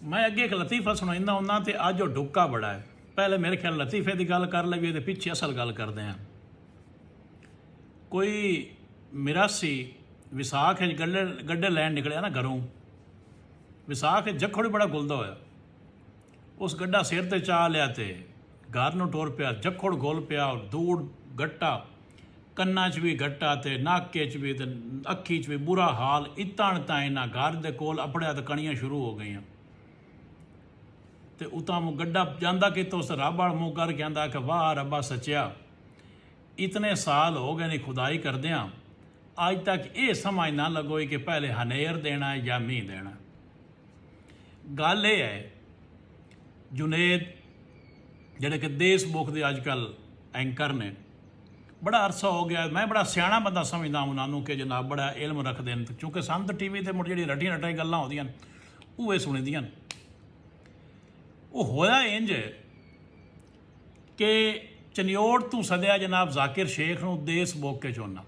मैं अगे एक लतीफ़ा सुनाइंदा हुंदा ते अज वो डुक्का बड़ा है। पहले मेरे ख्याल लतीफ़े की गल कर लवीए तो पिछे असल गल करते हैं। कोई मिरासी विसाख गड्ढे गड्ढे लैन निकलिया ना घरों, विसाख जखड़ बड़ा गुलदा होया, उस गड्ढा सिर ते चा लिया तो घर नूं टुर पिया, जखड़ गुल पिया और धूड़ गट्टा, कन्ना च भी गट्टा ते नाके च भी ते अखी च भी बुरा हाल। इतण ताईं ना घर दे कोल अपड़िया तो कणियां शुरू हो गई। तो उतां गड्ढा जांदा कि तो उस रब वाल मूँह करके आंदा कि वाह रब्बा सच्चिया, इतने साल हो गए नहीं खुदाई करदियां, अज तक ये समझ ना लगोई कि पहले हनेर देना है या मीह देना। गल ये है, जुनेद जिहड़े कि देशमुख के अजकल एंकर ने, बड़ा अरसा हो गया, मैं बड़ा सियाणा बंदा समझदा उन्होंने कि जनाब बड़ा इल्म रखते हैं, क्योंकि सन तो टी वी मुड़ जी रटियां रटाई गल्लां होंदियां उहे सुनी दियां। वो होया इंज कि चनियोड़ तू सद्या जनाब जाकिर शेख नूं देश मौके चुनना।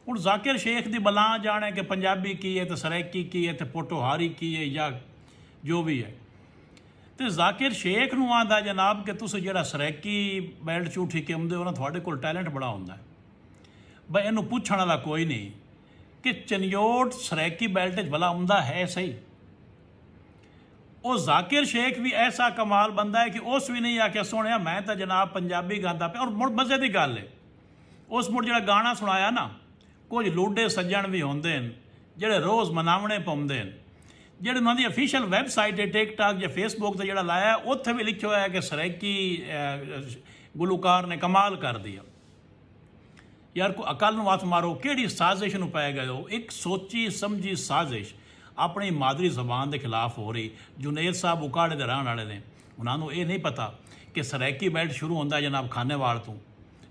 हुण जाकिर शेख की बलां जाने कि पंजाबी की है तो सरैकी की है तो पोटोहारी की है या जो भी है। तो जाकिर शेख नूं आंदा जनाब कि तुसीं जिहड़ा सरैकी बैल्ट चू ठीके आउंदे हो ना, तुहाडे कोल टैलेंट बड़ा हुंदा है। बई इहनूं पुछण वाला कोई नहीं कि चनियोड़ सरैकी बैल्ट च भला आउंदा है सही। वो जाकिर शेख भी ऐसा कमाल बंदा है कि उस भी नहीं आख्या सुनिया मैं तो जनाब पंजाबी गाता पे। और मुड़ मज़े की गल है, उस मुड़ जो गाना सुनाया ना, कुछ लूडे सज्जन भी होंदे हैं जिहड़े रोज़ मनावणे पाउंदे हैं, जिहड़े उन्होंने ऑफिशियल वैबसाइट है टिकटॉक या फेसबुक से जो लाया उत्थे भी लिखा हुआ है कि सरैकी गुलूकार ने कमाल कर दिया। यार को अकल नूं हत्थ मारो, किहड़ी साजिश नूं पै गए हो। एक सोची समझी साजिश अपनी मादरी जबान के खिलाफ हो रही। जुनेद साहब उकाड़े के रहने वाले ने, उन्होंने ये नहीं पता कि सरैकी बैल्ट शुरू होता है जनाब खानेवाल तो,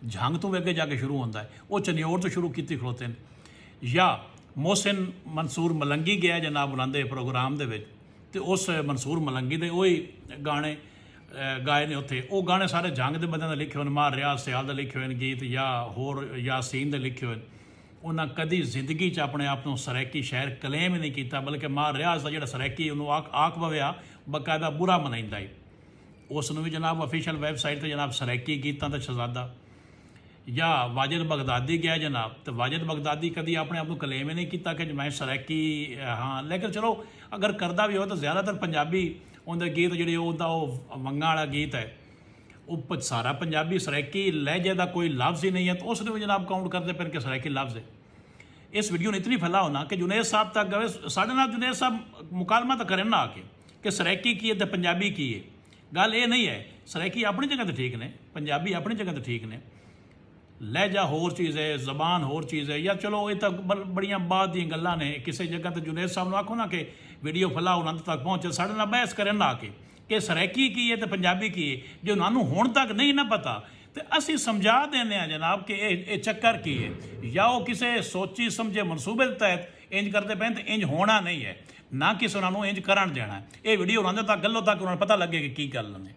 झंग तो भी अगे जाके शुरू होता है, वो चनियोड़ तो शुरू की खलोते हैं। या मोहसिन मंसूर मलंगी गया जनाब उन्होंने प्रोग्राम के, तो उस मंसूर मलंगी के वही गाने गाए ने उत्थे। वो गाने सारे जंग के बंदे लिखे हुए, मार रियाज सियाल के लिखे हुए गीत या होर यासीन के लिखे हुए। उन्हें कभी जिंदगी च अपने आप को सरैकी शहर क्लेम ही नहीं किया, बल्कि मार रियाज का जो सरैकी उन्होंने आख पवया बकायदा बुरा मनाइंदा है। उसनों भी जनाब ऑफिशियल वैबसाइट पर जनाब सरैकी गीतों का शहजादा। या वाजिद बगदादी गया जनाब, तो वाजिद बगदादी कभी अपने आप को क्लेम ही नहीं किया कि मैं सरैकी हाँ। लेकिन चलो अगर करता भी हो तो ज़्यादातर पंजाबी उनके गीत जिहड़े वंगा वाला गीत है वो सारा पंजाबी, सरैकी लहजे का कोई लफ्ज़ ही नहीं है, तो उसने भी जनाब काउंट करते पे कि सरैकी लफ्ज़ है। इस वीडियो ने इतनी फैला होना कि जुनेद साहब तक गए, साढ़े नाल जुनेद साहब मुकालमा तो करें ना आके कि सरैकी की है तो पंजाबी की है। गल ये नहीं है, सरैकी अपनी जगह तो ठीक ने, पंजाबी अपनी जगह तो ठीक ने, लहजा होर चीज़ है, जबान होर चीज़ है। या चलो ये तो बड़िया बाद दी गल्लां ने। किसी जगह तो जुनेद साहब ने आखो ना कि वीडियो फैलाओ उन्होंने तक पहुँचे, साढ़े नाल बहस करें ना आके कि सरैकी की है तो पंजाबी की है। जो उन्होंने हुण तक नहीं ना पता तो असी समझा देने जनाब कि ये चक्कर की है, या वो किसी सोची समझे मनसूबे के तहत इंज करते पे तो इंज होना नहीं है, ना किसी उन्होंने इंज करन देना है। ये वीडियो उन्होंने तक गलों तक उन्होंने पता लगे कि की गल ने।